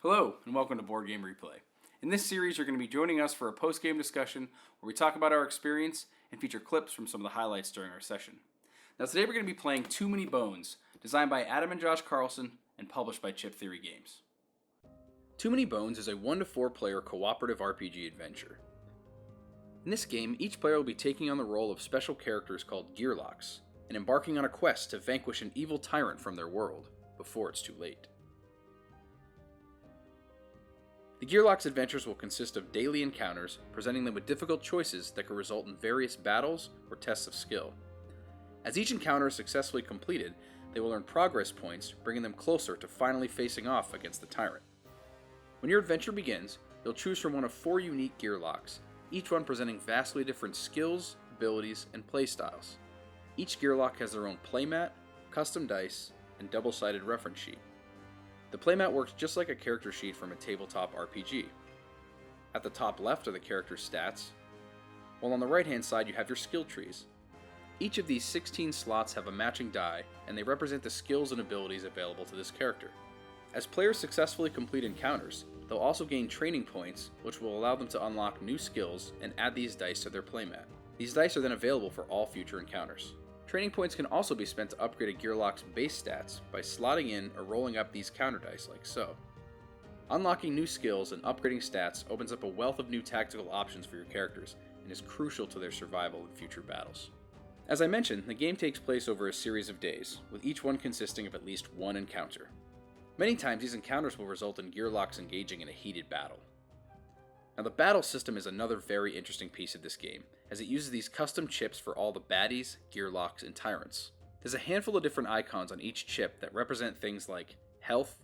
Hello, and welcome to Board Game Replay. In this series, you're going to be joining us for a post-game discussion where we talk about our experience and feature clips from some of the highlights during our session. Now today we're going to be playing Too Many Bones, designed by Adam and Josh Carlson and published by Chip Theory Games. Too Many Bones is a 1 to 4 player cooperative RPG adventure. In this game, each player will be taking on the role of special characters called Gearlocs, and embarking on a quest to vanquish an evil tyrant from their world, before it's too late. The Gearlocs adventures will consist of daily encounters, presenting them with difficult choices that could result in various battles or tests of skill. As each encounter is successfully completed, they will earn progress points, bringing them closer to finally facing off against the Tyrant. When your adventure begins, you'll choose from one of 4 unique Gearlocs, each one presenting vastly different skills, abilities, and playstyles. Each Gearloc has their own playmat, custom dice, and double-sided reference sheet. The playmat works just like a character sheet from a tabletop RPG. At the top left are the character's stats, while on the right-hand side you have your skill trees. Each of these 16 slots have a matching die, and they represent the skills and abilities available to this character. As players successfully complete encounters, they'll also gain training points, which will allow them to unlock new skills and add these dice to their playmat. These dice are then available for all future encounters. Training points can also be spent to upgrade a Gearloc's base stats by slotting in or rolling up these counter dice like so. Unlocking new skills and upgrading stats opens up a wealth of new tactical options for your characters and is crucial to their survival in future battles. As I mentioned, the game takes place over a series of days, with each one consisting of at least one encounter. Many times these encounters will result in Gearlocs engaging in a heated battle. Now the battle system is another very interesting piece of this game, as it uses these custom chips for all the baddies, Gearlocs, and Tyrants. There's a handful of different icons on each chip that represent things like health,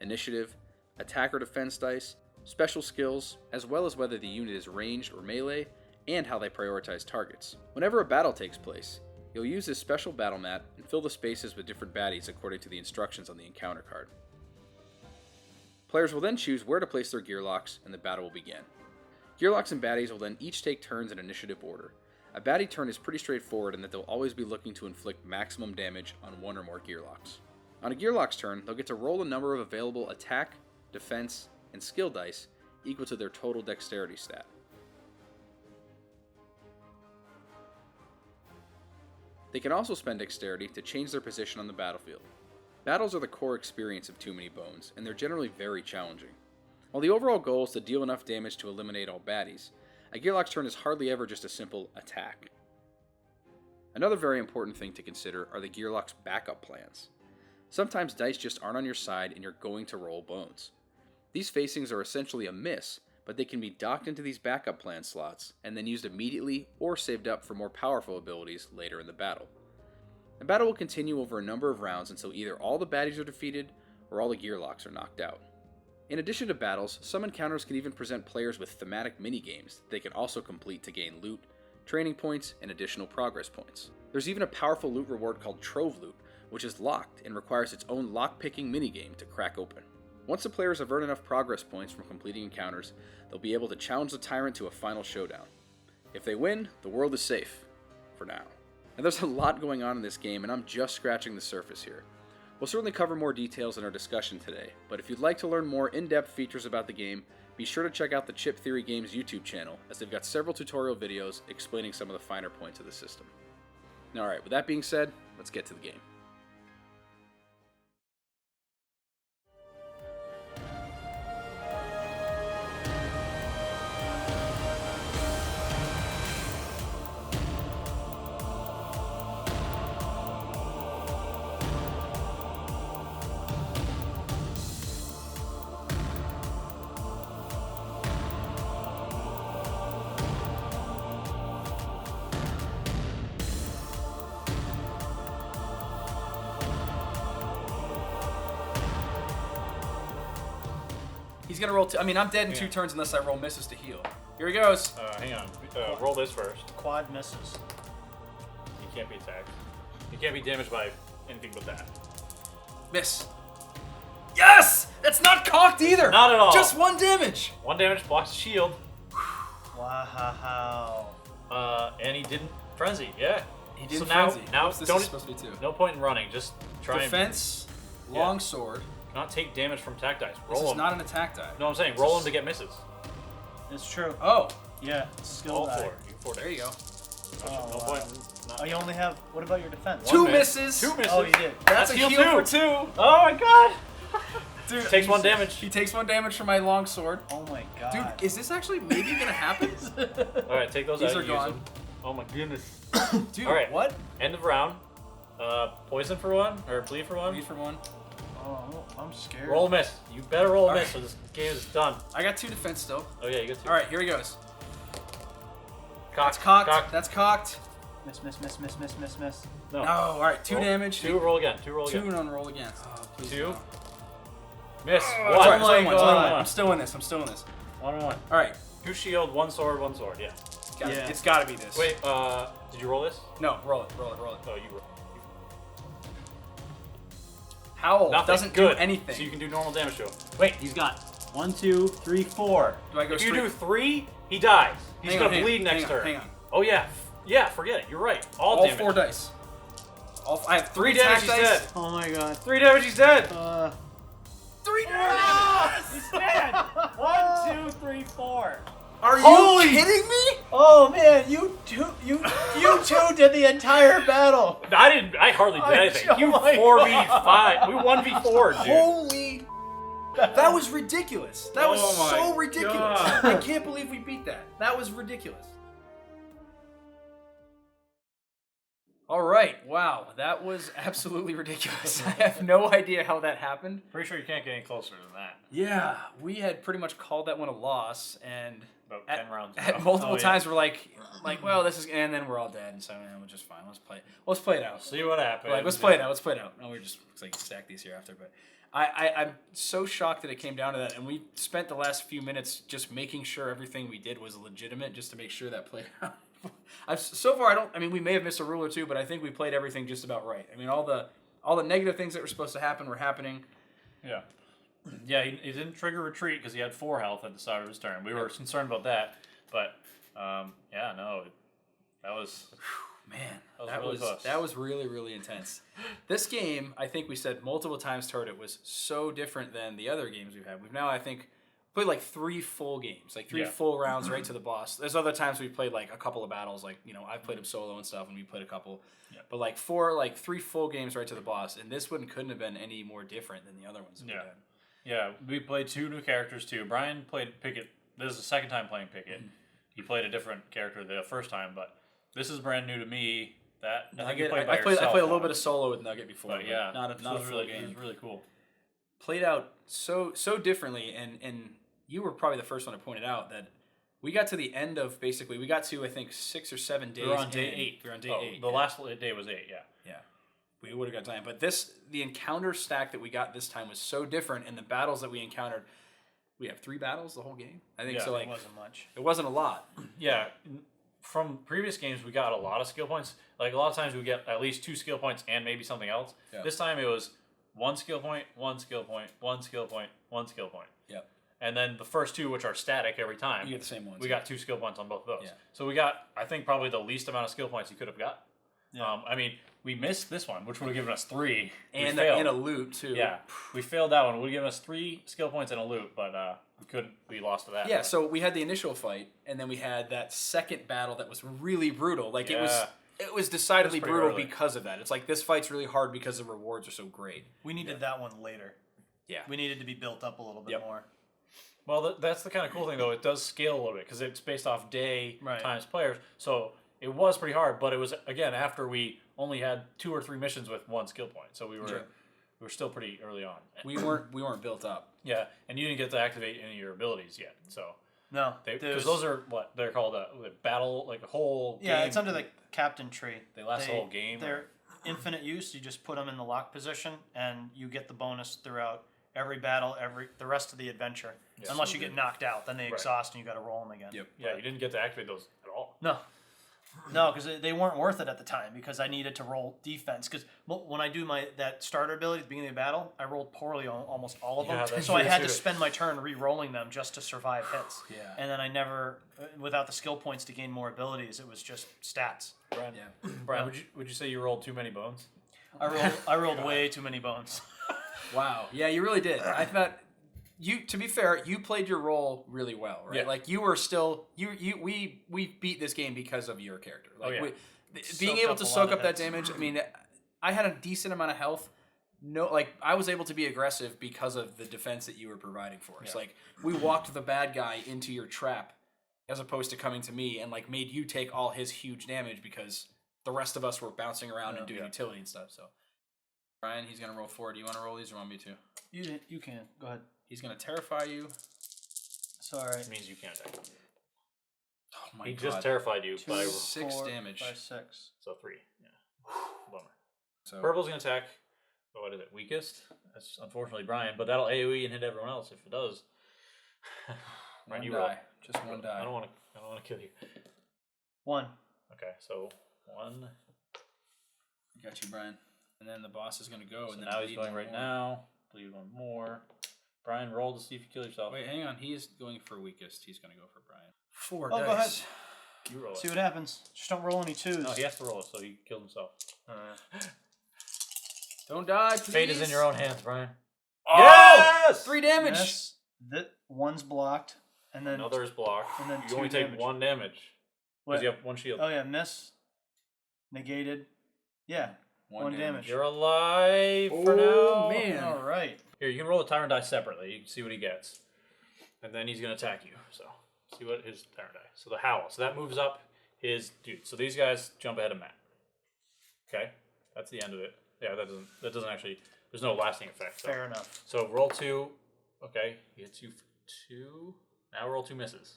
initiative, attack or defense dice, special skills, as well as whether the unit is ranged or melee, and how they prioritize targets. Whenever a battle takes place, you'll use this special battle mat and fill the spaces with different baddies according to the instructions on the encounter card. Players will then choose where to place their Gearlocs, and the battle will begin. Gearlocs and baddies will then each take turns in initiative order. A baddie turn is pretty straightforward in that they'll always be looking to inflict maximum damage on one or more Gearlocs. On a Gearloc's turn, they'll get to roll a number of available attack, defense, and skill dice equal to their total dexterity stat. They can also spend dexterity to change their position on the battlefield. Battles are the core experience of Too Many Bones, and they're generally very challenging. While the overall goal is to deal enough damage to eliminate all baddies, a Gearloc's turn is hardly ever just a simple attack. Another very important thing to consider are the Gearloc's backup plans. Sometimes dice just aren't on your side and you're going to roll bones. These facings are essentially a miss, but they can be docked into these backup plan slots and then used immediately or saved up for more powerful abilities later in the battle. The battle will continue over a number of rounds until either all the baddies are defeated or all the Gearlocs are knocked out. In addition to battles, some encounters can even present players with thematic minigames that they can also complete to gain loot, training points, and additional progress points. There's even a powerful loot reward called Trove Loot, which is locked and requires its own lock-picking minigame to crack open. Once the players have earned enough progress points from completing encounters, they'll be able to challenge the Tyrant to a final showdown. If they win, the world is safe. For now. Now there's a lot going on in this game, and I'm just scratching the surface here. We'll certainly cover more details in our discussion today, but if you'd like to learn more in-depth features about the game, be sure to check out the Chip Theory Games YouTube channel, as they've got several tutorial videos explaining some of the finer points of the system. Alright, with that being said, let's get to the game. He's gonna roll I'm dead in 2 turns unless I roll misses to heal. Here he goes. Hang on. Roll this first. Quad misses. You can't be attacked. You can't be damaged by anything but that. Miss. Yes! That's not cocked either! Not at all. Just 1 damage! 1 damage, blocks the shield. Wow. And he didn't frenzy. Yeah. He did so frenzy. now this don't. is supposed to be 2. No point in running. Just try Defense, long sword, not take damage from attack dice. This Roll is them. not an attack die. No, I'm saying roll them to get misses. It's true. Oh, Yeah, skill All die. 4. You 4 there you go. Oh, No wow. point. Not- Oh, you only have. What about your defense? Two One miss. misses. 2 misses. Oh, you did. That's a heal heal for 2. Oh my god! Dude, Takes 1 damage. He takes 1 damage from my longsword. Oh my god. Dude, is this actually maybe gonna happen? All right, take those These out. are and gone. Use them. Oh my goodness. Dude, All right. what? End of round. Poison for 1 or bleed for 1. Lead for 1. Oh, I'm scared. Roll a miss. You better roll a All miss, right. or this game is done. I got 2 defense still. Oh yeah, you get 2. All right, here he goes. Cocked. That's cocked. Cocked. That's cocked. Miss. No. No, all right, 2 Roll. damage. 2. Roll again. 2. Roll 2 again. and roll again. Oh, please 2. no. Miss. It's 1. all right, it's only my one, it's only God. one. I'm still in this. 1 and 1. All right, 2 shield, 1 sword, 1 sword. Yeah. Yeah. it's got to be this. Wait. Did you roll this? No, roll it. Oh, you roll. Howl Nothing. doesn't Good. do anything. So you can do normal damage to him. Wait, he's got 1, 2, 3, 4. Do I go If you straight? do 3, he dies. He's Hang gonna on, hang bleed on, next hang turn. on, hang on. Oh yeah. Yeah. Forget it. You're right. All All damage. 4 dice. I have 3 damage. attack He's dice. dead. Oh my god. 3 damage. He's dead. 3 damage. He's dead! 1, 2, 3, 4. Are you Holy- kidding me? Oh man, you two did the entire battle. I didn't. I hardly did anything. Oh You my 4v5. We 1v4, dude. Holy. That was ridiculous. That was Oh my so ridiculous. God. I can't believe we beat that. That was ridiculous. All right. Wow. That was absolutely ridiculous. I have no idea how that happened. Pretty sure you can't get any closer than that. Yeah, we had pretty much called that one a loss, and About at, 10 rounds. at ago. multiple Oh, yeah. times we're like, well, this is, and then we're all dead, and so we're just fine. Let's play it out. See what happens. Like, let's play it out. Let's play it out. No, we're just like stack these here after, but I'm so shocked that it came down to that, and we spent the last few minutes just making sure everything we did was legitimate, just to make sure that played out. So far, we may have missed a rule or two, but I think we played everything just about right. I mean, all the negative things that were supposed to happen were happening. Yeah. Yeah, he didn't trigger retreat because he had 4 health at the start of his turn. We were concerned about that, but that was Man, That was really close. that was really, really intense. This game, I think we said multiple times, heard it was so different than the other games we've had. We've now, I think, played like 3 full games, like 3 Yeah. full rounds right to the boss. There's other times we've played like a couple of battles, like, I've played them solo and stuff, and we played a couple. Yeah. But like 3 full games right to the boss, and this one couldn't have been any more different than the other ones that we Yeah. had. Yeah, we played 2 new characters too. Brian played Picket. This is the second time playing Picket. He played a different character the first time, but this is brand new to me. I think you played by I played yourself a little now. bit of solo with Nugget before, But yeah, not a this full was really, game. It was really cool. Played out so differently, and you were probably the first one to point it out that we got to the end of we got to I think 6 or 7 days. We were on day in. 8. We were on day Oh, 8. The last day was 8. Yeah. Yeah, we would have got time, but the encounter stack that we got this time was so different, and the battles that we encountered. We have 3 battles the whole game. I think Yeah, so. Like It wasn't much. it wasn't a lot. Yeah. From previous games, we got a lot of skill points. Like a lot of times, we get at least 2 skill points and maybe something else. Yeah. This time, it was 1 skill point, 1 skill point, 1 skill point, 1 skill point. Yep. And then the first 2, which are static every time, You get the same ones. we got 2 skill points on both of those. Yeah. So we got, I think, probably the least amount of skill points you could have got. Yeah. We missed this one, which would have given us 3. and we failed. a loot too. Yeah, we failed that one. It would have given us 3 skill points and a loot, but we couldn't. We lost to that. Yeah, so we had the initial fight, and then we had that second battle that was really brutal. Like it was decidedly pretty brutal early. because of that. It's like this fight's really hard because the rewards are so great. We needed that one later. Yeah. We needed to be built up a little bit Yep. more. Well, that's the kind of cool thing, though. It does scale a little bit because it's based off day Right. times players. So it was pretty hard, but it was, again, after we only had 2 or 3 missions with 1 skill point. So we were still pretty early on. We weren't built up. Yeah, and you didn't get to activate any of your abilities yet. So No, because those are what they're called, battle, like a whole game. yeah, it's under the captain tree. They last the whole game, They're infinite use. You just put them in the lock position, and you get the bonus throughout every battle, the rest of the adventure. Yeah. Unless you get knocked out, then they Right. exhaust and you got to roll them again. Yep. Yeah, you didn't get to activate those at all. No, because they weren't worth it at the time because I needed to roll defense. Because when I do that starter ability at the beginning of the battle, I rolled poorly on almost all of them. Yeah, that's so I true, had too. to spend my turn re-rolling them just to survive hits. Yeah. And then I never, without the skill points to gain more abilities, it was just stats. Brian, Brian, would you say you rolled too many bones? I rolled way too many bones. Wow. Yeah, you really did. I thought to be fair, you played your role really well, right? Yeah. Like you were still we beat this game because of your character. Like being Soaked able up to a lot soak of up that hits. damage. I mean, I had a decent amount of health. No, like I was able to be aggressive because of the defense that you were providing for us. Yeah. Like we walked the bad guy into your trap as opposed to coming to me and like made you take all his huge damage because the rest of us were bouncing around and doing utility and stuff. So Brian, he's gonna roll 4. Do you want to roll these or want me to? You can. Go ahead. He's gonna terrify you. It's all right. It means you can't attack. Oh my He god. just terrified you 2, by 6 4, damage. 5, 6. so 3. Yeah. Bummer. So Purple's gonna attack. What is it? Weakest? That's unfortunately Brian, but that'll AoE and hit everyone else if it does. Brian, one you die. roll. Just one die. I don't want to kill you. 1. Okay, so 1. I got you, Brian. And then the boss is gonna go. So and then now he's bleed going one right more. now. Bleed 1 more. Brian, roll to see if you kill yourself. Wait, hang on. He is going for weakest. He's gonna go for Brian. 4 Oh, dice. go ahead. You roll See it. what happens. Just don't roll any 2s. No, he has to roll it, so he kills himself. Don't die, please. Fate is in your own hands, Brian. Oh! Yes! 3 damage. Miss. That 1's blocked, and then Another is blocked. and then you 2 only take damage. 1 damage. What? Because you have 1 shield. Oh yeah, miss. Negated. Yeah. 1 damage. You're alive for Oh, now. man. All right. Here, you can roll the Tyrant die separately. You can see what he gets. And then he's going to attack you. So, see what his Tyrant die. So, the Howl. So, that moves up his dude. So, these guys jump ahead of Matt. Okay? That's the end of it. Yeah, that doesn't actually, there's no lasting effect. So. Fair enough. So, roll 2. Okay. He hits you for 2. Now roll 2 misses.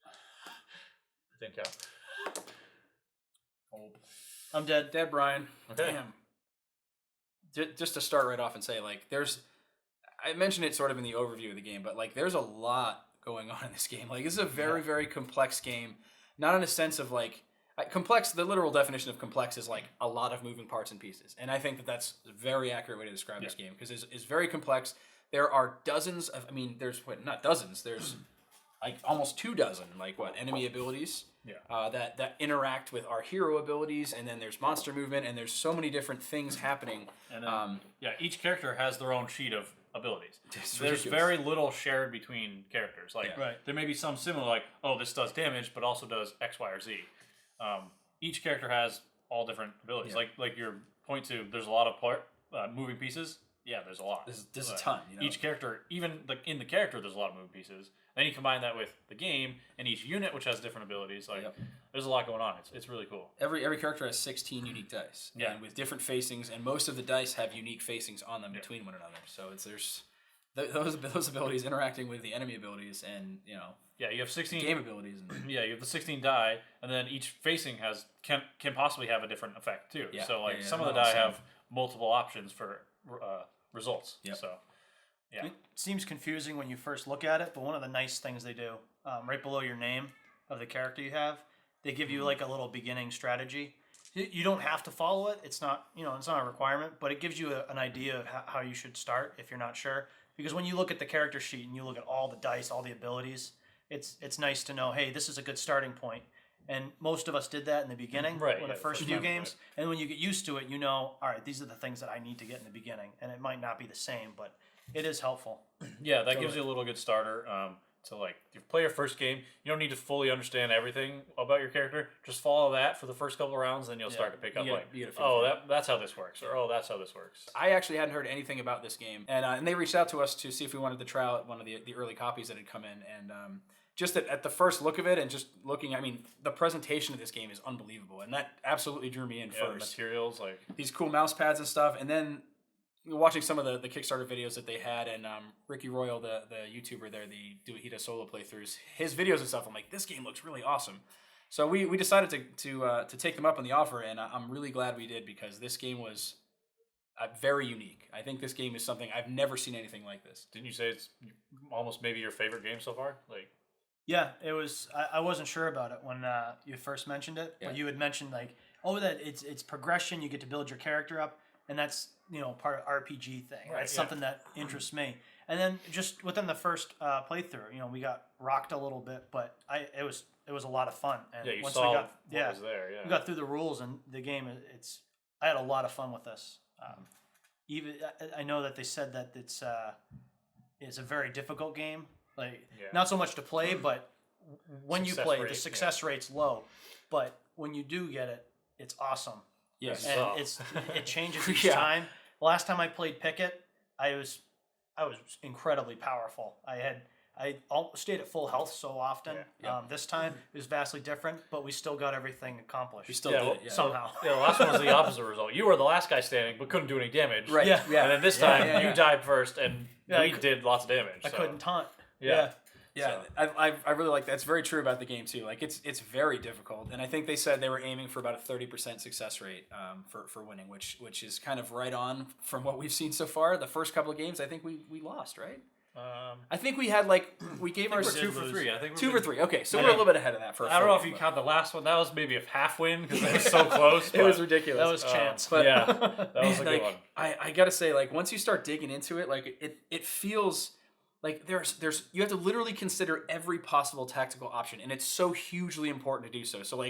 I think count. I'm dead. Dead, Brian. Okay. Damn. Just to start right off and say, like, I mentioned it sort of in the overview of the game, but, like, there's a lot going on in this game. Like, this is a very, very complex game. Not in a sense of, like, complex, the literal definition of complex is, like, a lot of moving parts and pieces. And I think that that's a very accurate way to describe this game, because it's very complex. There are dozens of, not dozens, there's, like, almost 2 dozen, like, enemy abilities. Yeah. That interact with our hero abilities, and then there's monster movement, and there's so many different things happening. And then, each character has their own sheet of abilities. It's There's ridiculous. very little shared between characters. Like, Yeah. Right. there may be some similar, like, oh, this does damage, but also does X, Y, or Z. Each character has all different abilities. Yeah. Like your point to, there's a lot of moving pieces. Yeah, there's a lot. There's a ton. You know? Each character, even in the character, there's a lot of moving pieces. Then you combine that with the game and each unit, which has different abilities. Like, there's a lot going on. It's really cool. Every character has 16 unique dice, and with different facings, and most of the dice have unique facings on them between one another. So there's those abilities interacting with the enemy abilities, and you have 16 game abilities. And, you have the 16 die, and then each facing can possibly have a different effect too. Yeah. So like Yeah, some of the they're all die the same. have multiple options for results. Yep. So yeah, It seems confusing when you first look at it, but one of the nice things they do, right below your name of the character you have, they give you like a little beginning strategy. You don't have to follow it. It's not, it's not a requirement, but it gives you an idea of how you should start if you're not sure. Because when you look at the character sheet and you look at all the dice, all the abilities, it's nice to know, hey, this is a good starting point. And most of us did that in the beginning, the first few games. And when you get used to it, all right, these are the things that I need to get in the beginning. And it might not be the same, but it is helpful. yeah, that gives you a little good starter. To like, if you play your first game, you don't need to fully understand everything about your character. Just follow that for the first couple of rounds, then you'll start to pick up that's how this works, or that's how this works. I actually hadn't heard anything about this game, and they reached out to us to see if we wanted to try out one of the early copies that had come in, and just at the first look of it, and just looking, the presentation of this game is unbelievable, and that absolutely drew me in first. Materials, like These cool mouse pads and stuff, and then watching some of the Kickstarter videos that they had, and Ricky Royal, the YouTuber there, he does solo playthroughs, his videos and stuff. I'm like, this game looks really awesome. So we decided to take them up on the offer, and I'm really glad we did, because this game was very unique. I think this game is something I've never seen anything like this. Didn't you say it's almost maybe your favorite game so far? Like, Yeah, it was. I wasn't sure about it when you first mentioned it. Yeah. But you had mentioned that it's progression. You get to build your character up, and that's part of RPG thing. Right, That's something that interests me. And then just within the first playthrough, we got rocked a little bit, but it was a lot of fun. And you once saw we got what was there. Yeah, we got through the rules and the game. I had a lot of fun with this. even I know that they said that it's a very difficult game. Like not so much to play, but when Success you play, rate, the success rate's low. But when you do get it, it's awesome. Yes. And it changes each time. Last time I played Picket, I was incredibly powerful. I stayed at full health so often. This time it was vastly different, but we still got everything accomplished. We still did it, somehow. Yeah, the last one was the opposite result. You were the last guy standing, but couldn't do any damage. Right. Yeah. And then this time you died first, and we did lots of damage. I couldn't taunt. Yeah. Yeah, So. I really like that. It's very true about the game too. Like it's very difficult, and I think they said they were aiming for about a 30% success rate for winning, which is kind of right on from what we've seen so far. The first couple of games, I think we lost, right? I think we had we gave our 2 for 3. I think two for three. Okay, so we're a little bit ahead of that. I don't know if you count the last one. That was maybe a half win because it was so close. It was ridiculous. That was chance. But yeah, that was a good one. I gotta say, once you start digging into it, it feels like there's you have to literally consider every possible tactical option, and it's so hugely important to do so. So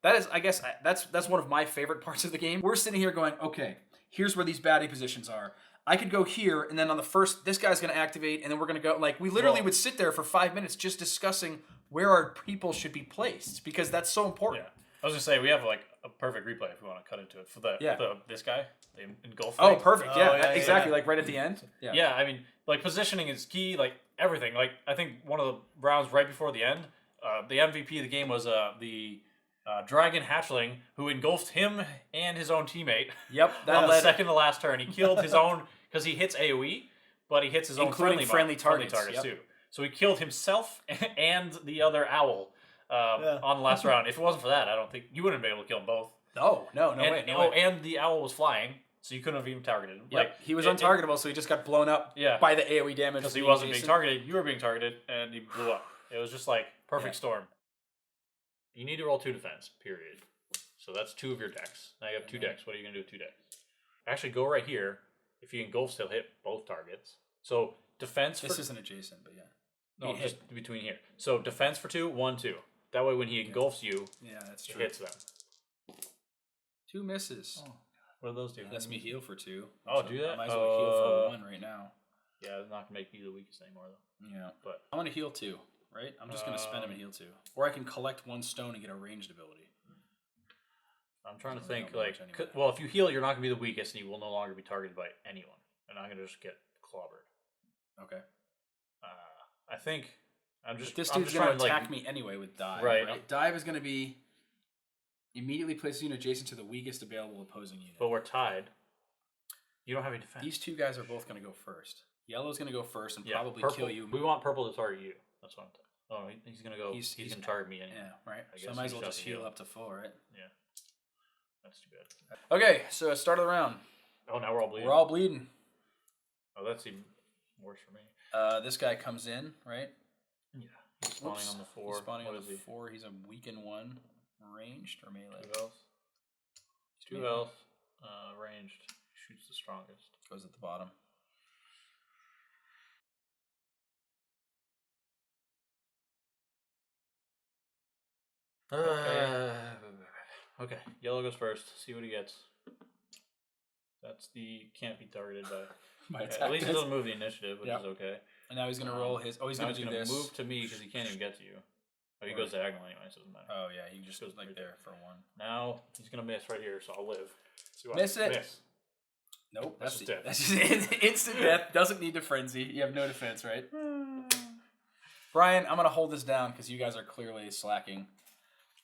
that is, I guess that's one of my favorite parts of the game. We're sitting here going, okay, here's where these baddie positions are. I could go here, and then on the first, this guy's going to activate, and then we're going to go. We literally would sit there for 5 minutes just discussing where our people should be placed, because that's so important. Yeah. I was going to say, we have a perfect replay if we want to cut into it for this guy, the engulf. Oh, perfect. Exactly. Yeah. Right at the end. Yeah, I mean, positioning is key, everything. I think one of the rounds right before the end, the MVP of the game was the dragon hatchling who engulfed him and his own teammate. Yep. On the second to last turn. He killed his own, because he hits AoE, but he hits his own including friendly targets too. So he killed himself and the other owl on the last round. If it wasn't for that, I don't think you wouldn't have been able to kill them both. No way. And the owl was flying, so you couldn't have even targeted him. Yep. He was untargetable, so he just got blown up by the AoE damage. Because he wasn't being targeted, you were being targeted, and he blew up. It was just perfect storm. You need to roll 2 defense, period. So that's 2 of your decks. Now you have 2 decks. What are you going to do with 2 decks? Actually, go right here. If he engulfs, he'll hit both targets. So defense This isn't adjacent, but yeah. No, just between here. So defense for 2, 1, 2. That way when he engulfs you, that's it true. hits them. 2 misses. Oh, what do those do? Lets me heal for 2. Oh, so do that? I might as well heal for 1 right now. Yeah, it's not going to make you the weakest anymore, though. Yeah. But I'm going to heal 2. Right? I'm just going to spend him and heal 2. Or I can collect 1 stone and get a ranged ability. I'm trying to think, well, if you heal, you're not going to be the weakest, and you will no longer be targeted by anyone. And I'm going to just get clobbered. Okay. I think This dude's going to attack me anyway with dive. Right? Dive is going to be immediately places you adjacent to the weakest available opposing unit. But we're tied. You don't have any defense. These 2 guys are both going to go first. Yellow's going to go first and probably purple, kill you. We want purple to target you. That's what I'm he's going to go. He's going to target me anyway. Yeah, right. So I might as well just heal up to full, right? Yeah. That's too bad. Okay, so start of the round. Oh, now we're all bleeding. We're all bleeding. Oh, that's even worse for me. This guy comes in, right? Yeah. He's spawning on the 4. He's spawning on the 4. He's a weaken 1. Ranged or melee? 2 health. 2 health. Ranged. Shoots the strongest. Goes at the bottom. Okay, yellow goes first. See what he gets. That's the can't be targeted by. At least it doesn't move the initiative, which is okay. And now he's gonna roll his. Oh, he's gonna do this. Move to me because he can't even get to you. Oh, he goes diagonal anyway, so it doesn't matter. Oh yeah, he just goes there for 1. Now he's gonna miss right here, so I'll live. Miss it. Miss. Nope, that's just death. That's just instant death. Doesn't need to frenzy. You have no defense, right? Brian, I'm gonna hold this down because you guys are clearly slacking.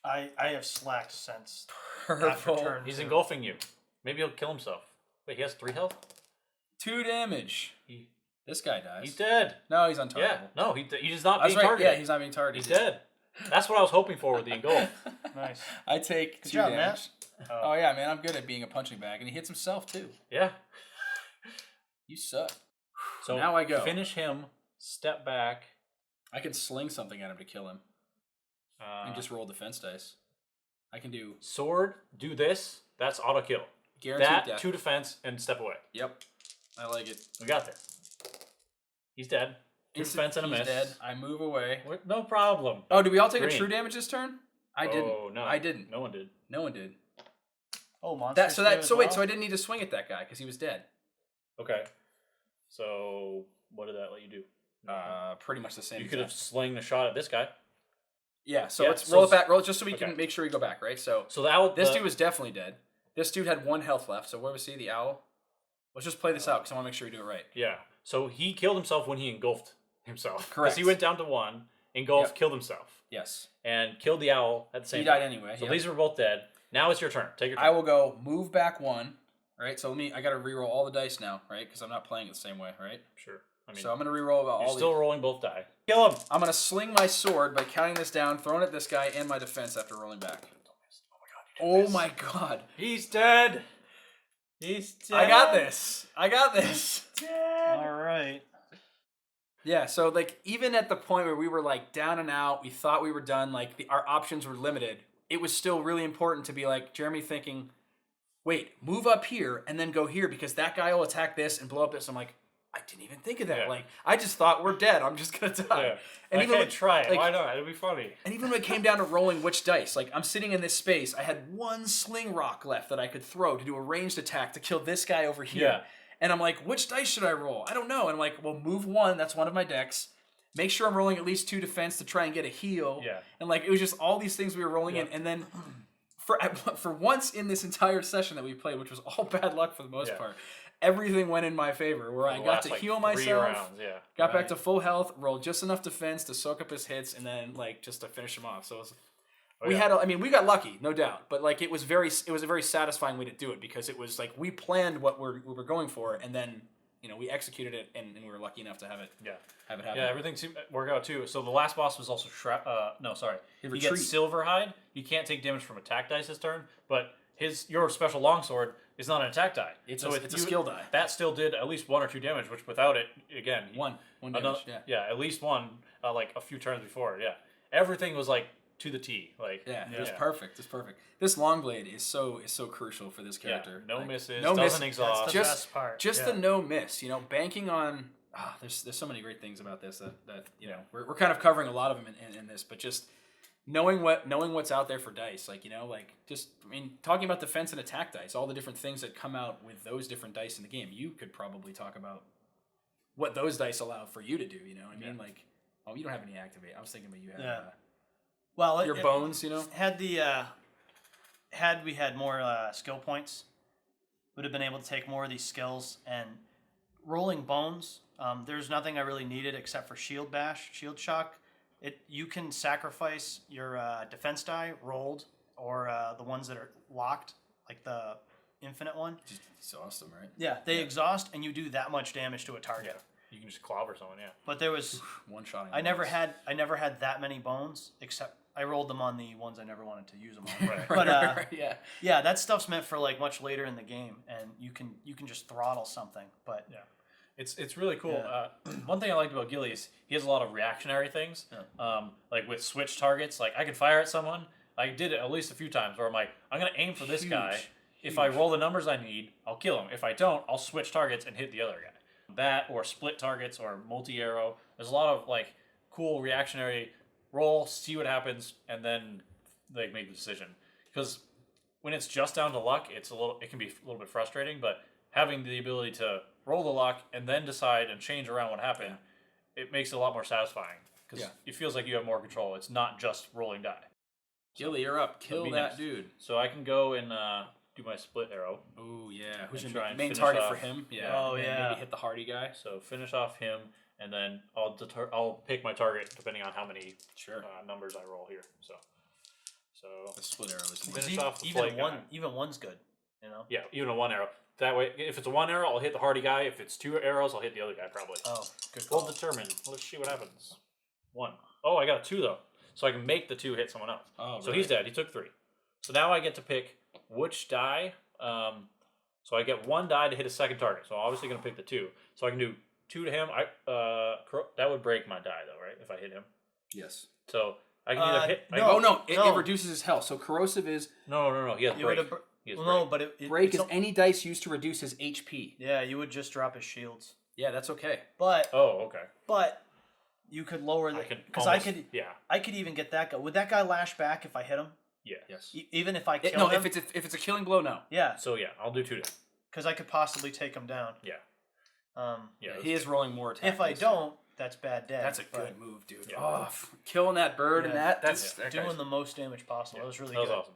I have slacked since Purple. turn He's 2. engulfing you. Maybe he'll kill himself. Wait, he has 3 health? 2 damage. This guy dies. He's dead. No, he's untargetable. Yeah, no, he's not being targeted. Yeah, he's not being targeted. He's dead. That's what I was hoping for with the engulf. Nice. I take Good 2 job, damage. Matt. Oh yeah, man, I'm good at being a punching bag, and he hits himself too. Yeah. You suck. So now I go. Finish him. Step back. I can sling something at him to kill him. And just roll defense dice. I can do sword. Do this. That's auto kill. Guaranteed death. 2 defense and step away. Yep. I like it. We got this. He's dead. 2 defense and a miss. He's dead. I move away. No problem. Oh, did we all take a true damage this turn? I didn't. Oh no, I didn't. No one did. No one did. Oh, monster. So I didn't need to swing at that guy because he was dead. Okay. So what did that let you do? Pretty much the same. You could have slinged a shot at this guy. Yeah, so Yeah, let's so roll it back. Roll it just so we okay. can make sure we go back, right? So So the owl. this dude was definitely dead. This dude had 1 health left. So where was he? The owl? Let's just play this out because I want to make sure we do it right. Yeah. So he killed himself when he engulfed himself. Correct. Because he went down to 1, engulfed, killed himself, Yes. and killed the owl at the same He time. died anyway. So yep. these were both dead. Now it's your turn. Take your turn. I will go move back 1, right? So I got to reroll all the dice now, right? Because I'm not playing it the same way, right? Sure. I mean, So I'm going to reroll about you're all still the... rolling both die. Kill him. I'm going to sling my sword by counting this down, throwing it at this guy, and my defense after rolling back. Oh my god. He's dead. He's dead. I got this. I got this. Dead. All right. Yeah, so like even at the point where we were like down and out, we thought we were done, like our options were limited. It was still really important to be like Jeremy thinking, wait, move up here and then go here because that guy will attack this and blow up this. I'm like, I didn't even think of that. Yeah. Like I just thought we're dead. I'm just gonna die. Yeah. And I even can't when- try it. like- Why not? It'll be funny. And even when it came down to rolling which dice, like I'm sitting in this space, I had 1 sling rock left that I could throw to do a ranged attack to kill this guy over here. Yeah. And I'm like, which dice should I roll? I don't know. And I'm like, well, move 1. That's one of my decks. Make sure I'm rolling at least 2 defense to try and get a heal. Yeah. And like it was just all these things we were rolling in, Yeah. and then for once in this entire session that we played, which was all bad luck for the most Yeah. part, everything went in my favor. Where I The got last, to like, heal 3 myself. rounds, yeah. Got back to full health, rolled just enough defense to soak up his hits, and then like just to finish him off. So it was, we yeah. had, we got lucky, no doubt, but like it was a very satisfying way to do it because it was like we planned what we were going for, and then we executed it, and we were lucky enough to have it happen. Yeah, everything seemed to work out too. So the last boss was also He Retreat. gets Silverhide. He can't take damage from attack dice this turn, but your special longsword is not an attack die. It's a skill die. That still did at least 1 or 2 damage, which without it, again, One damage. another, at least 1, like a few turns before. Yeah, everything was like to the T. Like It was perfect. It's perfect. This Longblade is so crucial for this character. No Like, misses. no doesn't miss. exhaust. That's the best part. Just yeah. the no miss. Banking on. There's so many great things about this that we're kind of covering a lot of them in this, but just knowing what's out there for dice, talking about defense and attack dice, all the different things that come out with those different dice in the game. You could probably talk about what those dice allow for you to do. You don't have any activate. I was thinking about you have. Yeah. Well, your bones, Had we had more skill points, would have been able to take more of these skills and rolling bones. There's nothing I really needed except for shield bash, shield shock. You can sacrifice your defense die rolled or the ones that are locked, like the infinite one. It's awesome, right? Yeah, they exhaust and you do that much damage to a target. Yeah. You can just clobber someone. Yeah. But there was one shot. I never had that many bones, except I rolled them on the ones I never wanted to use them on. Right. But yeah, that stuff's meant for like much later in the game, and you can just throttle something. But yeah, it's really cool. Yeah. One thing I liked about Ghillie is he has a lot of reactionary things. Like with switch targets, like I could fire at someone. I did it at least a few times where I'm like, I'm gonna aim for this guy. If I roll the numbers I need, I'll kill him. If I don't, I'll switch targets and hit the other guy. That or split targets or multi-arrow. There's a lot of like cool reactionary roll, see what happens, and then like make the decision. Because when it's just down to luck, it can be a little bit frustrating. But having the ability to roll the luck and then decide and change around what happened, it makes it a lot more satisfying. Because it feels like you have more control. It's not just rolling die. Ghillie, you're up. Kill that next. dude. So I can go and do my split arrow. Oh yeah, who's And your try and main finish target off. for him? Yeah. Oh, and yeah. Maybe hit the hardy guy. So finish off him, and then I'll pick my target depending on how many numbers I roll here. So the split arrow is finish off the even flight one guy. even one's good. Yeah, even a 1 arrow. That way, if it's a 1 arrow, I'll hit the hardy guy. If it's 2 arrows, I'll hit the other guy probably. Oh, good We'll call. determine. Let's see what happens. 1. Oh, I got a 2 though, so I can make the 2 hit someone else. Oh, so he's dead. He took 3. So now I get to pick which die. So I get 1 die to hit a second target. So I'm obviously going to pick the 2. So I can do 2 to him. That would break my die though, right? If I hit him. Yes. So I can either hit. no. It reduces his health. So corrosive is No. He has You break. would have. He has No, break. but break is any dice used to reduce his HP. Yeah, you would just drop his shields. Yeah, that's okay. But Oh, okay. you could lower the I can because almost, I could Yeah. I could even get that guy. Would that guy lash back if I hit him? Yeah. Yes. Even if I kill No, him? if it's a killing blow, no. Yeah, So yeah, I'll do 2 to him. because I could possibly take him down. Yeah. Yeah, He is rolling more attacks. If I don't, that's bad damage. That's a but good move, dude. Yeah. Oh, killing that bird and Yeah. that's that doing guy's- the most damage possible. Yeah, That was really that was good. awesome.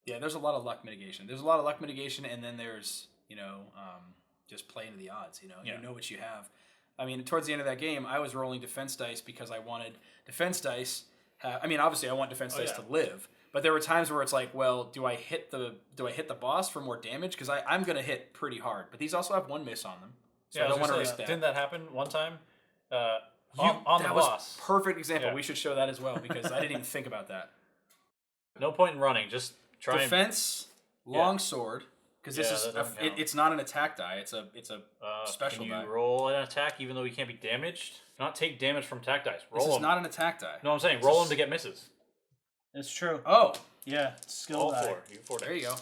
Yeah, there's a lot of luck mitigation. There's a lot of luck mitigation, and then there's, just playing to the odds. You know what you have. I mean, towards the end of that game, I was rolling defense dice because I wanted defense dice. Obviously, I want defense dice to live, but there were times where it's like, well, do I hit the boss for more damage? Because I'm gonna hit pretty hard, but these also have one miss on them, so I don't want to risk that. Didn't that happen one time? On the that boss. was perfect example. Yeah. We should show that as well because I didn't even think about that. No point in running. Just try Defense, long sword, because this that is doesn't count. it's not an attack die. It's a special Can die. you roll an attack even though you can't be damaged? Not take damage from attack dice. Roll This is them. not an attack die. No, I'm saying roll them to get misses. It's true. Oh, Yeah, skill All die. four. You get 4 there you go.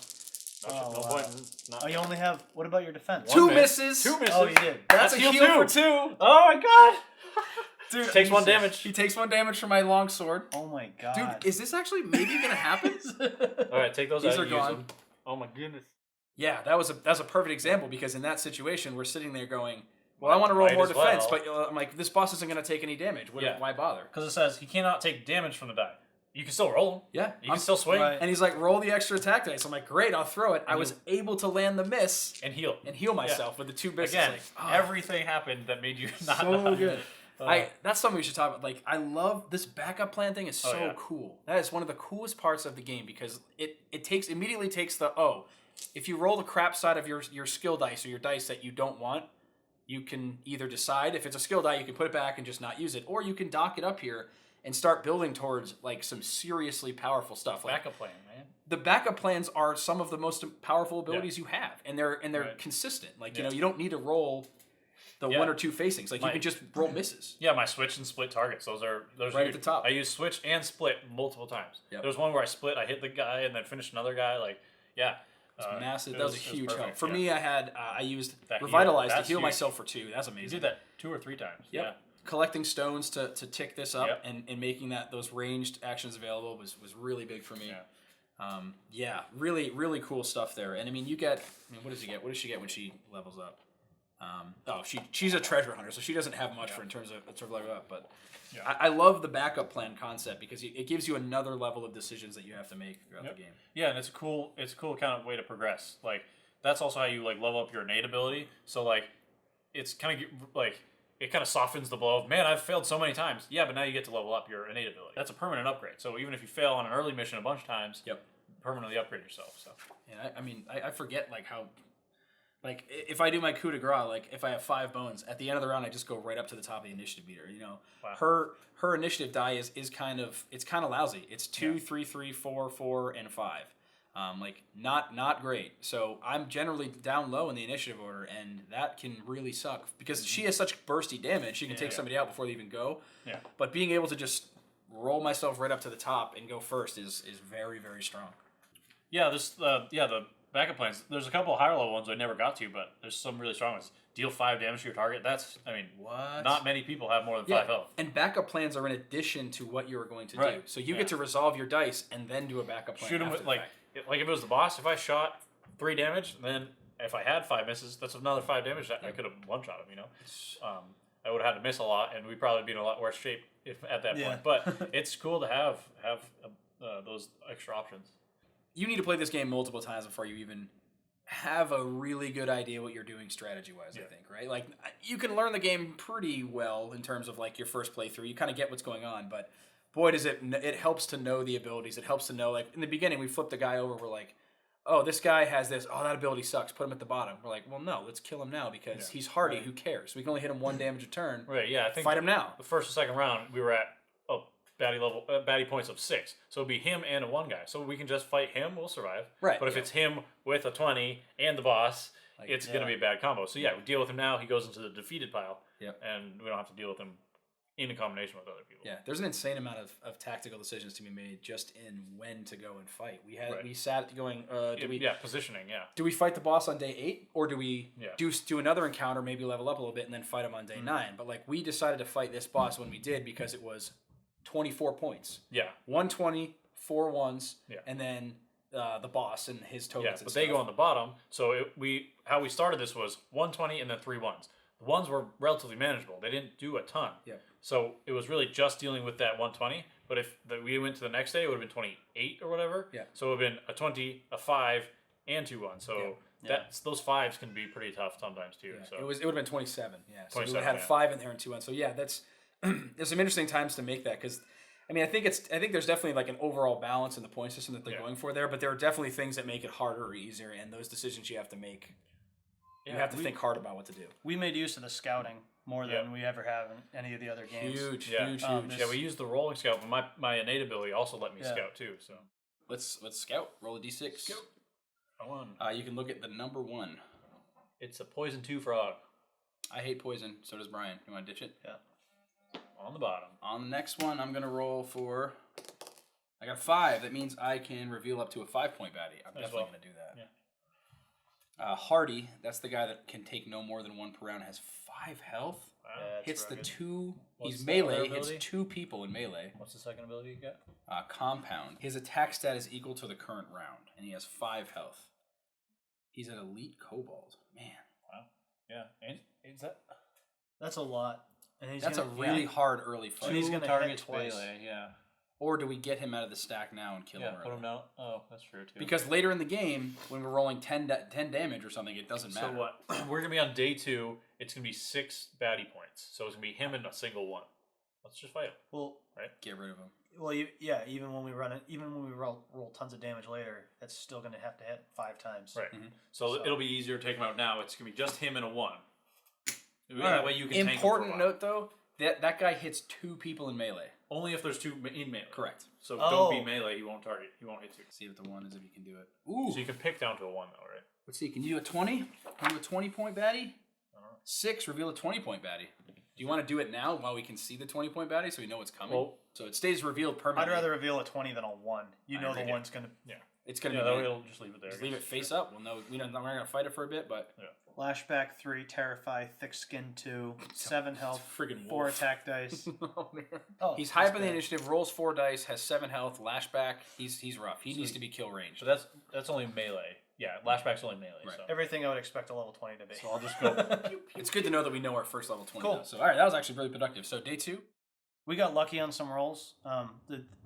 No point in not. Oh, you only have. What about your defense? One Two miss. misses. Two misses. Oh, you did. That's a heal heal for two. 2. Oh my god! Dude, Takes 1 damage. He takes 1 damage from my long sword. Oh my god. Dude, is this actually maybe gonna happen? All right, take those These out. are and use gone. them. Oh my goodness. Yeah, that's a perfect example because in that situation we're sitting there going, well, I want to roll Might more as defense, well. but I'm like, this boss isn't gonna take any damage. Yeah. Why bother? Because it says he cannot take damage from the die. You can still roll them. Yeah, You can still swing Right. And he's like, roll the extra attack dice. I'm like, great, I'll throw it. I was able to land the miss and heal. and heal myself with the 2 misses. Again, Like, oh, everything happened that made you not so die. good. That's something we should talk about. Like, I love this backup plan thing. Is so yeah. cool. That is one of the coolest parts of the game because it immediately takes the if you roll the crap side of your skill dice or your dice that you don't want, you can either decide if it's a skill die you can put it back and just not use it, or you can dock it up here and start building towards like some seriously powerful stuff. Like, Backup plan, man. the backup plans are some of the most powerful abilities you have, and they're Right. consistent. Like Yeah. you don't need to roll the Yeah. 1 or 2 facings. Like you My- can just roll misses. Yeah, my switch and split targets. Those are Right at the top. I use switch and split multiple times. Yep. There was one where I split, I hit the guy and then finished another guy. Like, yeah, It's massive. it That was a was huge help. perfect, For yeah. me, I used That heal, Revitalize to that's heal huge. myself for 2. That's you amazing. did that 2 or 3 times. Yep. Yeah. Collecting stones to tick this up Yep. and making those ranged actions available was really big for me. Yeah. Really, really cool stuff there. And I mean, what does he get? What does she get when she levels up? She's a treasure hunter, so she doesn't have much in terms of level up. But Yeah. I love the backup plan concept because it gives you another level of decisions that you have to make throughout the game. Yeah, and it's a cool kind of way to progress. Like that's also how you like level up your innate ability. So like it's kind of like it kind of softens the blow of, man, I've failed so many times. Yeah, but now you get to level up your innate ability. That's a permanent upgrade. So even if you fail on an early mission a bunch of times, permanently upgrade yourself. So And I forget like how, like if I do my coup de grace, like if I have 5 bones at the end of the round, I just go right up to the top of the initiative meter. Wow. Her initiative die is kind of lousy. It's 2, 3, 3, 4, 4, and 5. Not great. So I'm generally down low in the initiative order, and that can really suck because she has such bursty damage. She can take somebody out before they even go. Yeah. But being able to just roll myself right up to the top and go first is very, very strong. yeah, the backup plans. There's a couple of higher level ones I never got to, but there's some really strong ones. Deal 5 damage to your target. That's What? not many people have more than 5 health. And backup plans are in addition to what you are going to do. Right. So you get to resolve your dice and then do a backup plan. Shoot him after with the like fact. if it was the boss. If I shot 3 damage, then if I had 5 misses, that's another 5 damage that I could have one shot him. I would have had to miss a lot, and we'd probably be in a lot worse shape if at that point. But it's cool to have those extra options. You need to play this game multiple times before you even have a really good idea what you're doing strategy-wise, I think, right? Like, you can learn the game pretty well in terms of, like, your first playthrough. You kind of get what's going on, but boy, does it helps to know the abilities. It helps to know, like, in the beginning, we flipped the guy over. We're like, oh, this guy has this. Oh, that ability sucks. Put him at the bottom. We're like, well, no, let's kill him now because he's hardy. Who cares? We can only hit him 1 damage a turn. Right? Yeah, I think Fight him now. The first or second round, we were at baddie points of 6, so it'd be him and a 1 guy. So we can just fight him. We'll survive. Right. But if it's him with a 20 and the boss, it's yeah. gonna be a bad combo. So yeah, we deal with him now. He goes into the defeated pile. Yep. And we don't have to deal with him in a combination with other people. Yeah, there's an insane amount of tactical decisions to be made just in when to go and fight. Right. We sat going, Positioning. Yeah. do we fight the boss on day 8 or do we Yeah. do another encounter, maybe level up a little bit and then fight him on day 9? But like we decided to fight this boss when we did because it was 24 points, Yeah. 120, 4 ones, Yeah. and then the boss and his tokens. Yeah, and but they stuff. go on the bottom. So how we started this was 120 and then 3 1s. The ones were relatively manageable. They didn't do a ton. Yeah. So it was really just dealing with that 120. But if we went to the next day, it would have been 28 or whatever. Yeah. So it would have been a 20, a 5, and 2-1. So those 5s can be pretty tough sometimes too. Yeah. So it would have been 27. Yeah. So we 27, would have had yeah. 5 in there and 2 on. So yeah, that's there's some interesting times to make that because. I mean, I think there's definitely like an overall balance in the point system that they're going for there, but there are definitely things that make it harder or easier, and those decisions you have to make. You have to think hard about what to do. We made use of the scouting more than we ever have in any of the other games. Huge. Yeah, we used the rolling scout, but my innate ability also let me scout too. So let's scout. Roll a d6. Scout. I won. You can look at the number 1. It's a poison 2 frog. I hate poison. So does Brian. You want to ditch it? Yeah. On the bottom. On the next one, I'm gonna roll for. I got 5. That means I can reveal up to a 5-point baddie. I'm definitely gonna do that. Yeah. Hardy. That's the guy that can take no more than 1 per round. Has 5 health. Wow. Hits the 2. What's He's the melee. other Hits ability? 2 people in melee. What's the second ability you get? Compound. His attack stat is equal to the current round, and he has 5 health. He's an elite kobold. Man. Wow. Yeah. And is that? That's a lot. And That's a really hard early fight. And he's going to target twice. melee. Yeah. Or do we get him out of the stack now and kill him? Put him down. Oh, that's true too. Because later in the game, when we're rolling 10 damage or something, it doesn't matter. So what? We're gonna be on day 2. It's gonna be 6 baddie points. So it's gonna be him and a single one. Let's just fight him. Well, Get rid of him. well, even when we roll tons of damage later, that's still going to have to hit 5 times. Right. So it'll be easier to take him out now. It's gonna be just him and a 1. That Alright. way you can. Important tank him for a while. note though, that guy hits 2 people in melee. Only if there's 2 in melee. Correct. So Oh. don't be melee. He won't target. He won't hit 2. See what the 1 is if you can do it. Ooh. So you can pick down to a 1 though, right? Let's see. Can you do a 20? Can you do a 20-point baddie? 6. Reveal a 20-point baddie. Do you want to do it now while we can see the 20-point baddie so we know what's coming? Well, so it stays revealed I'd permanently. rather reveal a 20 than a 1. You know the agree. 1's going to... Yeah. It's gonna Yeah, be. that way good. it'll just leave it there. Just leave it face up. We're not gonna fight it for a bit, but Flashback 3, Terrify, Thick Skin 2, 7 health, friggin' 4 wolf. attack dice. Oh man. Oh, He's high up in the bad. initiative. Rolls 4 dice. Has 7 health. Lashback. He's rough. He needs to be kill range. So that's only melee. Yeah, lashback's only melee. Right. So. Everything I would expect a level 20 to be. So I'll just go. It's good to know that we know our first level 20. Cool. Now. So all right, that was actually really productive. So day 2. We got lucky on some rolls. At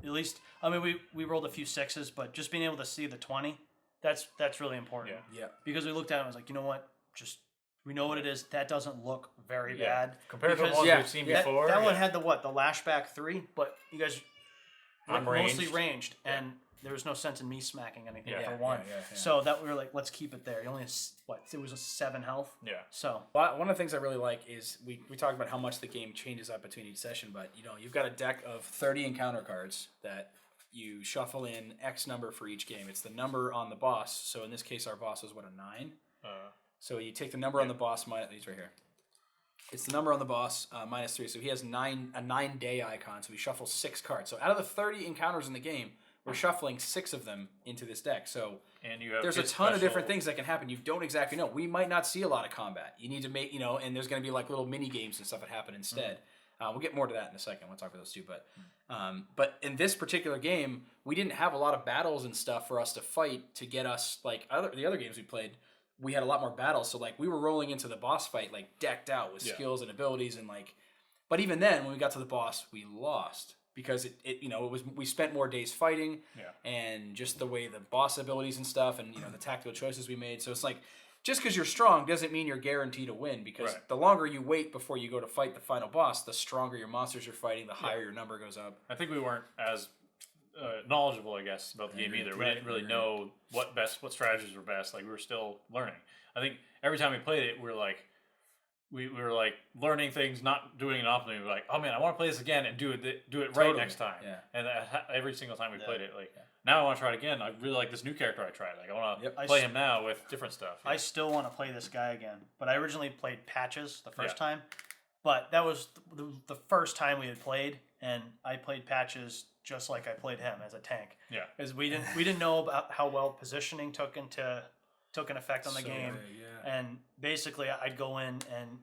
least, I mean, we rolled a few 6s, but just being able to see the 20, that's really important. Yeah. Because we looked at it and was like, you know what? Just we know what it is. That doesn't look very bad. Compared to the Because ones yeah, we've seen that, before. that one had the lashback 3, but you guys I'm mostly ranged. ranged, and there was no sense in me smacking anything Yeah, for yeah, 1. yeah. So that we were like, let's keep it there. He only has it was a 7 health. Yeah. So One of the things I really like is we talked about how much the game changes up between each session, but you've got a deck of 30 encounter cards that you shuffle in X number for each game. It's the number on the boss. So in this case, our boss was a 9. So you take the number on the boss minus these right here. It's the number on the boss minus 3. So he has a 9-day icon. So we shuffle 6 cards. So out of the 30 encounters in the game, we're shuffling 6 of them into this deck. So And you have there's a his ton of special- different things that can happen. You don't exactly know. We might not see a lot of combat. You need to make, and there's going to be like little mini games and stuff that happen instead. We'll get more to that in a second. We'll talk about those too. But in this particular game, we didn't have a lot of battles and stuff for us to fight to get us like the other games we played. We had a lot more battles, so like we were rolling into the boss fight like decked out with skills and abilities and like. But even then, when we got to the boss, we lost because we spent more days fighting and just the way the boss abilities and stuff and the tactical choices we made. So it's like just because you're strong doesn't mean you're guaranteed to win because the longer you wait before you go to fight the final boss, the stronger your monsters you're fighting, the higher your number goes up. I think we weren't as knowledgeable, I guess, about the game either. We didn't really know what strategies were best. Like we were still learning. I think every time we played it, we were like learning things, not doing it optimally. We were like, oh man, I want to play this again and do it right next time. Yeah. And every single time we played it, now I want to try it again. I really like this new character I tried. Like I want to play him now with different stuff. I still want to play this guy again, but I originally played Patches the first time, but that was the first time we had played, and I played Patches just like I played him as a tank. Yeah, because we didn't know about how well positioning took an effect on the game, and basically I'd go in and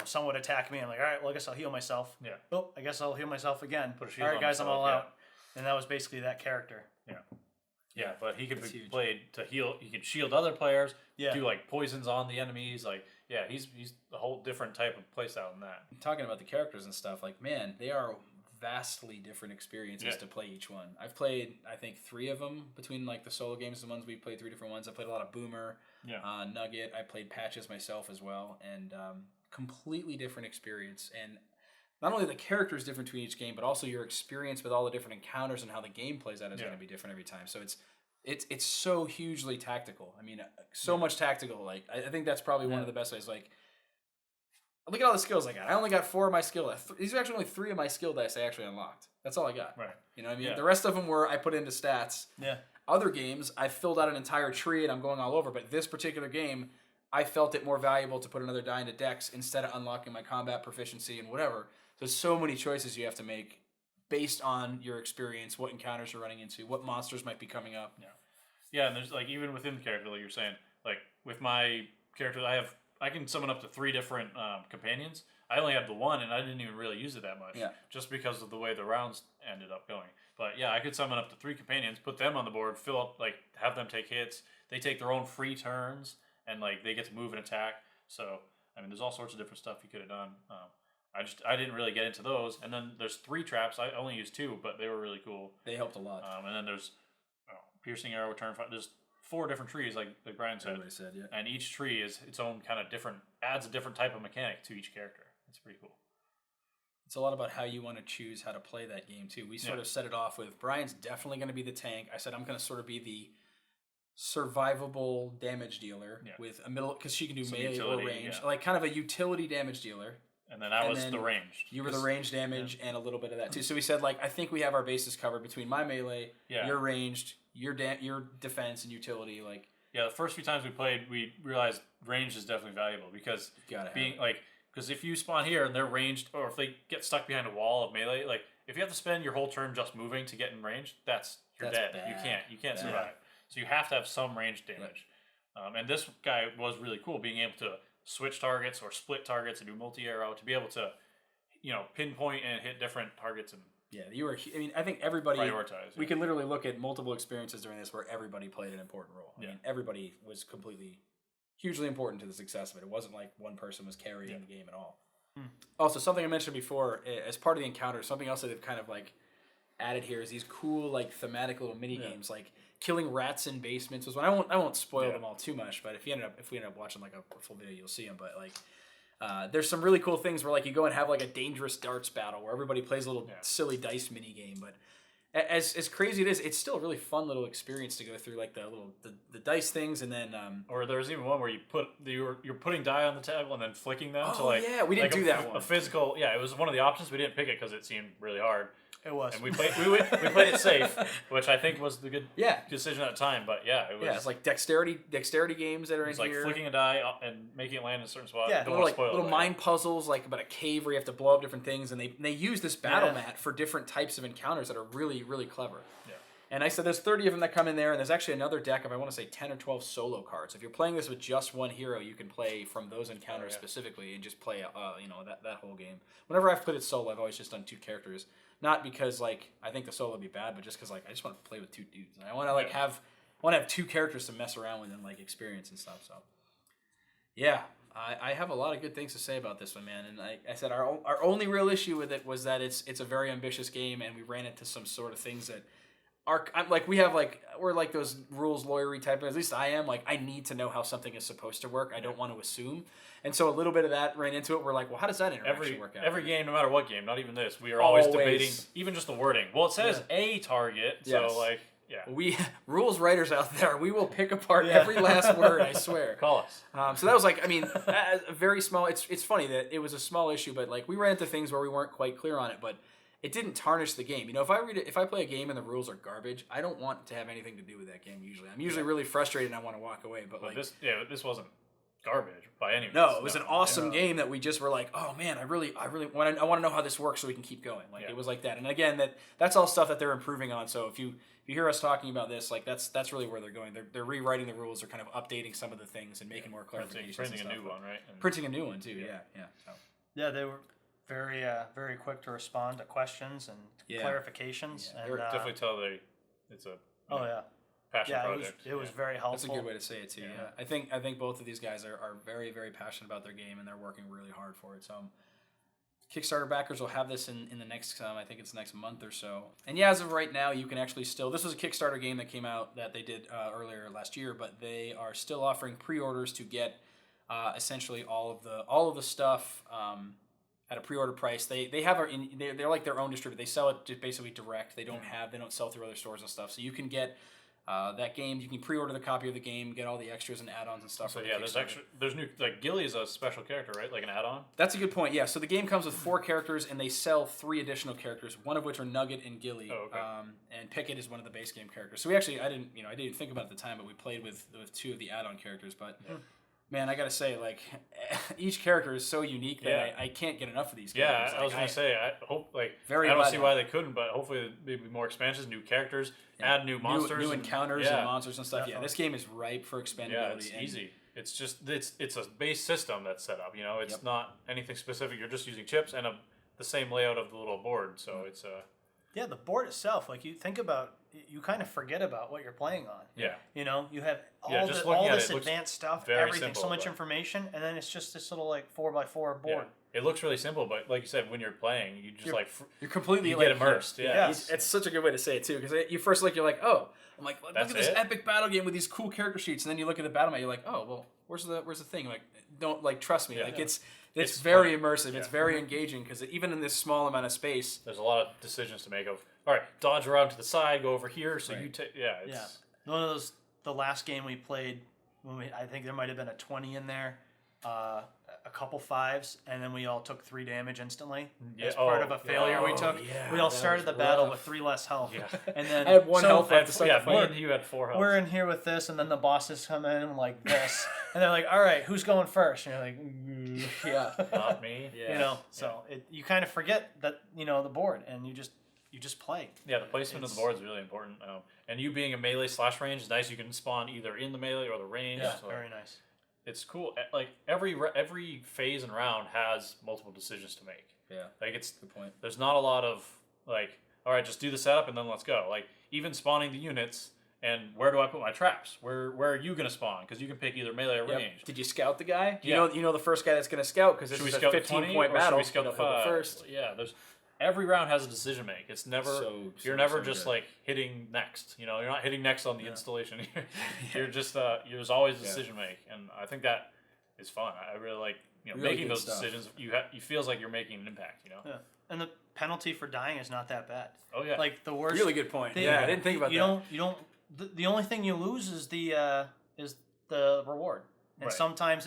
someone would attack me. I'm like, all right, well I guess I'll heal myself. Yeah. Oh, I guess I'll heal myself again. Put a shield all right, on guys, I'm myself, all out. And that was basically that character. Yeah, but he could be huge. played to heal. He could shield other players. Yeah. Do like poisons on the enemies. Like yeah, he's a whole different type of playstyle than that. Talking about the characters and stuff, like, man, they are vastly different experiences to play each one. I've played, I think, 3 of them between like the solo games and the ones we've played. 3 different ones. I played a lot of Boomer, Nugget. I played Patches myself as well, and completely different experience. And not only the characters different between each game, but also your experience with all the different encounters and how the game plays out is going to be different every time. So it's so hugely tactical. I mean, so much tactical. Like I think that's probably one of the best ways. Like, look at all the skills I got. I only got 4 of my skill. These are actually only 3 of my skill dice I actually unlocked. That's all I got. Right. You know what I mean? The rest of them were I put into stats. Yeah. Other games, I filled out an entire tree and I'm going all over. But this particular game, I felt it more valuable to put another die into dex instead of unlocking my combat proficiency and whatever. There's so many choices you have to make based on your experience, what encounters you're running into, what monsters might be coming up. Yeah, and there's like even within the character, like you're saying, like with my character, I can summon up to 3 different companions. I only have the one, and I didn't even really use it that much, just because of the way the rounds ended up going. But yeah, I could summon up to 3 companions, put them on the board, fill up, like have them take hits. They take their own free turns, and like they get to move and attack. So I mean, there's all sorts of different stuff you could have done. I didn't really get into those. And then there's 3 traps. I only used 2, but they were really cool. They helped a lot. And then there's piercing arrow, turn fire. There's 4 different trees, like Brian said. Everybody said, yeah. And each tree is its own kind of different, adds a different type of mechanic to each character. It's pretty cool. It's a lot about how you want to choose how to play that game, too. We sort of set it off with Brian's definitely going to be the tank. I said I'm going to sort of be the survivable damage dealer with a middle, because she can do melee or range. Like kind of a utility damage dealer. And then I was the ranged. You were the range damage and a little bit of that, too. So we said, like, I think we have our bases covered between my melee, your ranged, your defense and utility. Like, yeah, the first few times we played, we realized range is definitely valuable because because if you spawn here and they're ranged, or if they get stuck behind a wall of melee, like if you have to spend your whole turn just moving to get in range, you're dead. Bad. You can't survive. So you have to have some range damage. And this guy was really cool, being able to switch targets or split targets and do multi-arrow to be able to, pinpoint and hit different targets and you were. I mean, I think everybody. Prioritize. We can literally look at multiple experiences during this where everybody played an important role. I mean, everybody was hugely important to the success of it. It wasn't like one person was carrying the game at all. Also, something I mentioned before, as part of the encounter, something else that they've kind of like added here is these cool like thematic little mini games, like killing rats in basements was one. I won't spoil them all too much, but if we end up watching like a full video, you'll see them. But like. There's some really cool things where like you go and have like a dangerous darts battle where everybody plays a little silly dice mini game, but as crazy it is, it's still a really fun little experience to go through like the dice things, and then or there was even one where you're putting die on the table and then flicking them to like we didn't do that one. A physical it was one of the options. We didn't pick it because it seemed really hard. It was. And we played it safe, which I think was the good decision at the time. But it was. Yeah, it's like dexterity games that are in here. It's like flicking a die and making it land in a certain spot. Yeah, little mind puzzles, like about a cave where you have to blow up different things, and they use this battle mat for different types of encounters that are really, really clever. Yeah. And I said there's 30 of them that come in there, and there's actually another deck of, I want to say, 10 or 12 solo cards. If you're playing this with just one hero, you can play from those encounters specifically and just play that whole game. Whenever I've played it solo, I've always just done 2 characters. Not because like I think the solo would be bad, but just because like I just want to play with 2 dudes. And I want to have 2 characters to mess around with and like experience and stuff. So I have a lot of good things to say about this one, man. And I said our only real issue with it was that it's a very ambitious game, and we ran into some sort of things that are like we're like those rules lawyery type. At least I am. Like I need to know how something is supposed to work. I don't want to assume. And so a little bit of that ran into it. We're like, well, how does that interaction work out? Every game, no matter what game, not even this, we are always debating, even just the wording. Well, it says a target, so like, we rules writers out there, we will pick apart every last word. I swear. Call us. So that was like, I mean, a very small. It's funny that it was a small issue, but like we ran into things where we weren't quite clear on it, but it didn't tarnish the game. If I play a game and the rules are garbage, I don't want to have anything to do with that game. Usually, I'm usually really frustrated and I want to walk away. But like this wasn't garbage by any means. No, it was an awesome game that we just were like, oh man, I really want to know how this works so we can keep going. Like it was like that. And again, that's all stuff that they're improving on. So if you hear us talking about this, like that's really where they're going. They're rewriting the rules. They're kind of updating some of the things and making more clarifications. Printing a new one, right? Printing a new one too. Yeah. So. Yeah, they were very quick to respond to questions and clarifications. Yeah. And definitely tell it's a passion Yeah, project. it was very helpful. That's a good way to say it too. Yeah. I think both of these guys are very, very passionate about their game and they're working really hard for it. So Kickstarter backers will have this in the next, I think it's next month or so. And yeah, as of right now, you can actually still, this was a Kickstarter game that came out that they did earlier last year, but they are still offering pre-orders to get essentially all of the stuff at a pre-order price. They have they're like their own distributor. They sell it just basically direct. They don't sell through other stores and stuff. So you can get that game. You can pre-order the copy of the game, get all the extras and add-ons and stuff. So yeah, there's new, like Ghillie is a special character, right? Like an add-on. That's a good point. Yeah. So the game comes with 4 characters, and they sell 3 additional characters. One of which are Nugget and Ghillie. Oh, okay. And Picket is one of the base game characters. So we actually, I didn't think about it at the time, but we played with 2 of the add-on characters. But man, I gotta say, like each character is so unique that I can't get enough of these characters. Yeah, I was gonna say, I hope I Very don't glad see now. why they couldn't, but hopefully maybe more expansions, new characters, add new monsters, new encounters and monsters and stuff. Definitely. Yeah, this game is ripe for expandability. Yeah, it's and easy. It's just it's a base system that's set up. You know, it's not anything specific. You're just using chips and the same layout of the little board. So it's Yeah, the board itself, like you think about, you kind of forget about what you're playing on. yeah. You know, you have Yeah, all, just the, looking all at this it looks advanced stuff, very everything, simple, so much but- information, and then it's just this little like 4x4 board. Yeah. It looks really simple, but like you said, when you're playing, you just You're completely you like, get immersed. Yeah. Yeah. It's such a good way to say it too, because you first look, you're like, oh, I'm like, look That's at this it? epic battle game with these cool character sheets, and then you look at the battle map, you're like, oh, well, where's the thing? Like, don't like trust me. Yeah. Like it's It's very fun. immersive. Yeah. It's very engaging because even in this small amount of space, There's a lot of decisions to make. Of all right, dodge around to the side, go over here. So you take It's, Yeah. One of those, the last game we played, I think there might have been a 20 in there, a couple 5s, and then we all took 3 damage instantly as part of a failure we took. We all started the battle with 3 less health. Yeah. And then I had 1 health I left had, to start the me fight. and you had 4 health. we're in here with this, and then the bosses come in like this, and they're like, all right, who's going first? And you're like, Yeah. Not me. you know, so you kind of forget that, you know, the board, and you just play. Yeah, the placement of the board is really important. And you being a melee slash range is nice. You can spawn either in the melee or the range. Yeah, so very nice. it's cool. Like every phase and round has multiple decisions to make. Yeah. Like it's Good point. There's not a lot of like, all right, just do the setup and then let's go. Like even spawning the units and where do I put my traps? Where are you gonna spawn? Because you can pick either melee or range. Did you scout the guy? Yeah. You know the first guy that's going to scout because this Should we is a scout the 15-point 20 or battle. should we scout the You know, 5 first. Yeah, there's every round has a decision make. It's never you're never so just good. like hitting next. You know, you're not hitting next on the installation. You're just there's always a decision make, and I think that is fun. I really like Really making good those stuff. decisions. You feels like you're making an impact. You know. Yeah. And the penalty for dying is not that bad. Oh yeah. Like the worst. Really good point. thing- Yeah, I didn't think about that. You don't. The only thing you lose is the reward. And Right. sometimes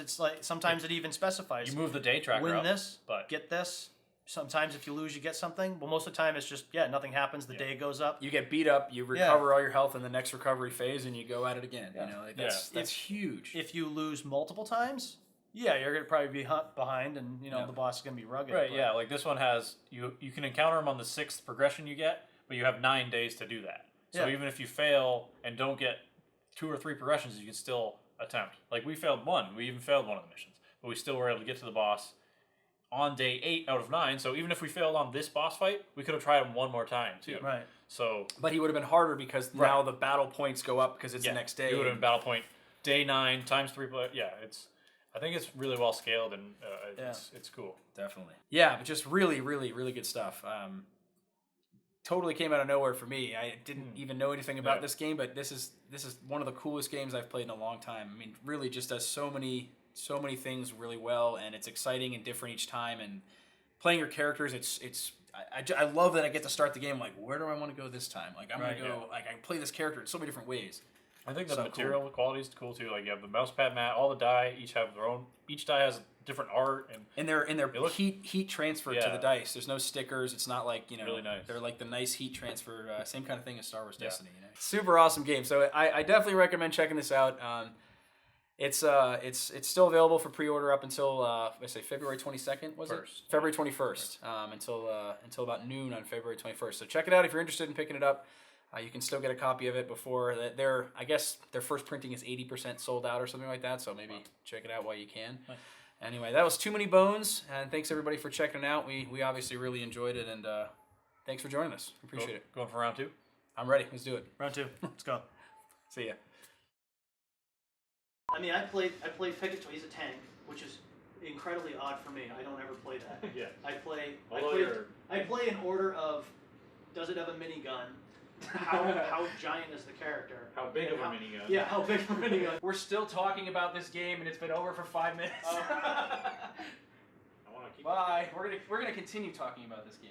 it even specifies. you move the day tracker win up, this, but get this. Sometimes if you lose, you get something. But most of the time, it's just nothing happens. The day goes up. You get beat up, you recover all your health in the next recovery phase, and you go at it again. You know, like that's huge. If you lose multiple times, you're gonna probably be behind, and the boss is gonna be rugged. right, but- yeah. Like this one has you can encounter them on the 6th progression you get, but you have 9 days to do that. So Yeah. even if you fail and don't get 2 or 3 progressions, you can still attempt. Like we failed 1. We even failed one of the missions, but we still were able to get to the boss on day 8 out of 9. So even if we failed on this boss fight, we could have tried him one more time too. Right. So But he would have been harder because now the battle points go up because it's the next day. you would have been battle point day 9 times 3. Yeah, I think it's really well scaled and it's cool. Definitely. Yeah, but just really, really, really good stuff. Totally came out of nowhere for me. I didn't even know anything about this game, but this is one of the coolest games I've played in a long time. I mean, really just does so many things really well, and it's exciting and different each time. And playing your characters, I love that I get to start the game like, where do I want to go this time? Like I'm gonna go like I can play this character in so many different ways. I think the So material quality is cool too. Like you have the mouse pad mat, all the die each have their own. Each die has different art And they're heat transfer to the dice. There's no stickers. It's not like really nice. They're like the nice heat transfer, same kind of thing as Star Wars Destiny. You know? Super awesome game. So I definitely recommend checking this out. It's still available for pre-order up until I say February 22nd. Was it? February 21st. Until about noon on February 21st. So check it out if you're interested in picking it up. You can still get a copy of it before I guess their first printing is 80% sold out or something like that. So maybe check it out while you can. Nice. Anyway, that was Too Many Bones, and thanks everybody for checking it out. We obviously really enjoyed it, and thanks for joining us. Appreciate it. Going for round 2. I'm ready. Let's do it. Round 2. Let's go. See ya. I mean, I played Picket, so he's a tank, which is incredibly odd for me. I don't ever play that. Yeah. I play Although in order of, does it have a minigun? How giant is the character? How big of a minigun? Yeah, how big of a minigun? We're still talking about this game, and it's been over for 5 minutes. I want to keep. Bye. We're gonna continue talking about this game.